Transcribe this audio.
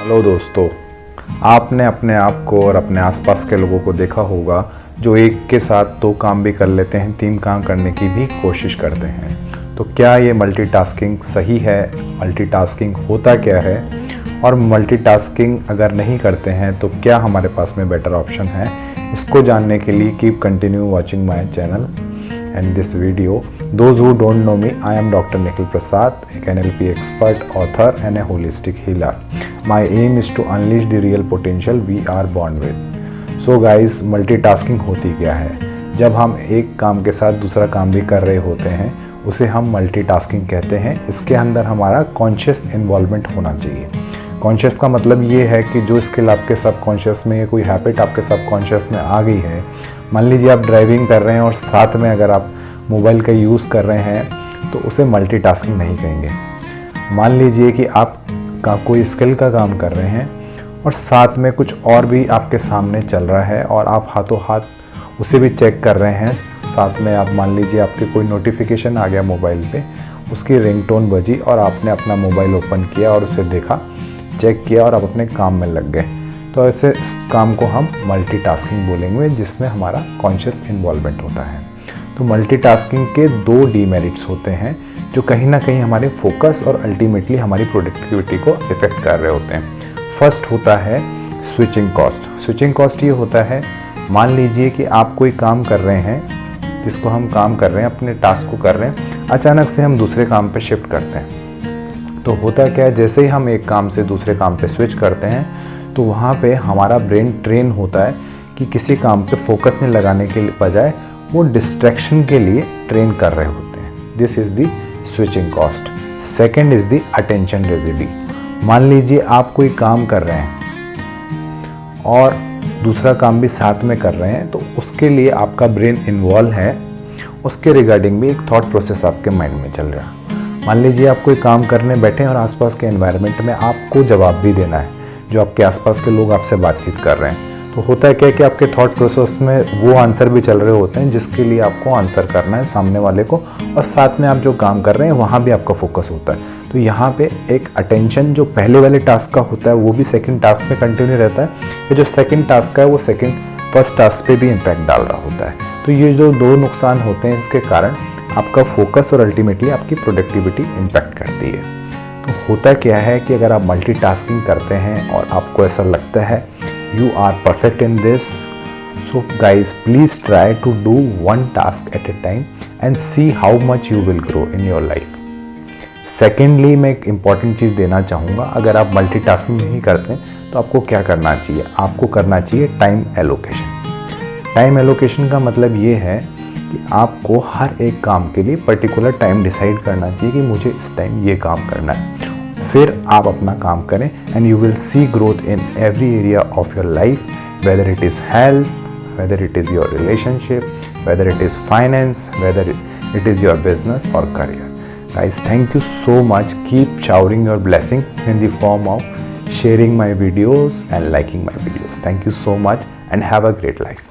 Hello दोस्तों, आपने अपने आप को और अपने आसपास के लोगों को देखा होगा जो एक के साथ 2 काम भी कर लेते हैं, 3 काम करने की भी कोशिश करते हैं। तो क्या ये मल्टीटास्किंग सही है? मल्टीटास्किंग होता क्या है? और मल्टीटास्किंग अगर नहीं करते हैं तो क्या हमारे पास में बेटर ऑप्शन है? इसको जानने के लिए keep continue watching my channel and this video. Those who don't know me, I am Dr. Nikhil Prasad, एक NLP expert, author and a holistic healer. My aim is to unleash the real potential we are born with. So guys, multitasking होती क्या है? जब हम एक काम के साथ दूसरा काम भी कर रहे होते हैं उसे हम मल्टीटास्किंग कहते हैं। इसके अंदर हमारा कॉन्शियस इन्वॉल्वमेंट होना चाहिए। कॉन्शियस का मतलब ये है कि जो स्किल आपके सबकॉन्शियस में या कोई हैबिट आपके सबकॉन्शियस में आ गई है, मान लीजिए आप ड्राइविंग कर रहे हैं और साथ में अगर आप मोबाइल का यूज़ कर रहे हैं तो उसे मल्टीटास्किंग नहीं कहेंगे। मान लीजिए कि आप कोई स्किल का काम कर रहे हैं और साथ में कुछ और भी आपके सामने चल रहा है और आप हाथों हाथ उसे भी चेक कर रहे हैं। साथ में आप मान लीजिए आपके कोई नोटिफिकेशन आ गया मोबाइल पे, उसकी रिंगटोन बजी और आपने अपना मोबाइल ओपन किया और उसे देखा, चेक किया और आप अपने काम में लग गए। तो ऐसे इस काम को हम मल्टीटास्किंग बोलेंगे, जिसमें हमारा कॉन्शियस इन्वॉल्वमेंट होता है। तो मल्टीटास्किंग के 2 डीमेरिट्स होते हैं जो कहीं ना कहीं हमारे फोकस और अल्टीमेटली हमारी प्रोडक्टिविटी को इफेक्ट कर रहे होते हैं। फर्स्ट होता है स्विचिंग कॉस्ट। स्विचिंग कॉस्ट ये होता है, मान लीजिए कि आप कोई काम कर रहे हैं, जिसको हम काम कर रहे हैं, अपने टास्क को कर रहे हैं, अचानक से हम दूसरे काम पे शिफ्ट करते हैं। तो होता क्या है, जैसे ही हम एक काम से दूसरे काम पे स्विच करते हैं तो वहाँ पे हमारा ब्रेन ट्रेन होता है कि किसी काम पे फोकस नहीं लगाने के बजाय वो डिस्ट्रैक्शन के लिए ट्रेन कर रहे होते हैं। This is the switching cost. Second is the attention residue. मान लीजिए आप कोई काम कर रहे हैं और दूसरा काम भी साथ में कर रहे हैं, तो उसके लिए आपका ब्रेन इन्वॉल्व है, उसके रिगार्डिंग भी एक थॉट प्रोसेस आपके माइंड में चल रहा है। मान लीजिए आप कोई काम करने बैठे हैं और आसपास के एनवायरनमेंट में आपको जवाब भी देना है, जो आपके आसपास के लोग आपसे बातचीत कर रहे हैं। तो होता है क्या कि आपके थॉट प्रोसेस में वो आंसर भी चल रहे होते हैं जिसके लिए आपको आंसर करना है सामने वाले को, और साथ में आप जो काम कर रहे हैं वहाँ भी आपका फोकस होता है। तो यहाँ पे एक अटेंशन जो पहले वाले टास्क का होता है वो भी सेकंड टास्क में कंटिन्यू रहता है, या जो सेकंड टास्क है वो फर्स्ट टास्क पे भी इम्पैक्ट डाल रहा होता है। तो ये जो 2 नुकसान होते हैं, इसके कारण आपका फोकस और अल्टीमेटली आपकी प्रोडक्टिविटी इम्पैक्ट करती है। तो होता क्या है कि अगर आप मल्टीटास्किंग करते हैं और आपको ऐसा लगता है you are perfect in this, so guys please try to do one task at a time and see how much you will grow in your life. Secondly, मैं एक important चीज़ देना चाहूँगा, अगर आप मल्टीटास्किंग नहीं करते तो आपको क्या करना चाहिए? आपको करना चाहिए टाइम एलोकेशन। टाइम एलोकेशन का मतलब ये है कि आपको हर एक काम के लिए पर्टिकुलर टाइम डिसाइड करना चाहिए कि मुझे इस टाइम ये काम करना है, फिर आप अपना काम करें and you will see growth in every area of your life, whether it is health, whether it is your relationship, whether it is finance, whether it is your business और career. Guys, thank you so much. Keep showering your blessing in the form of sharing my videos and liking my videos. Thank you so much and have a great life.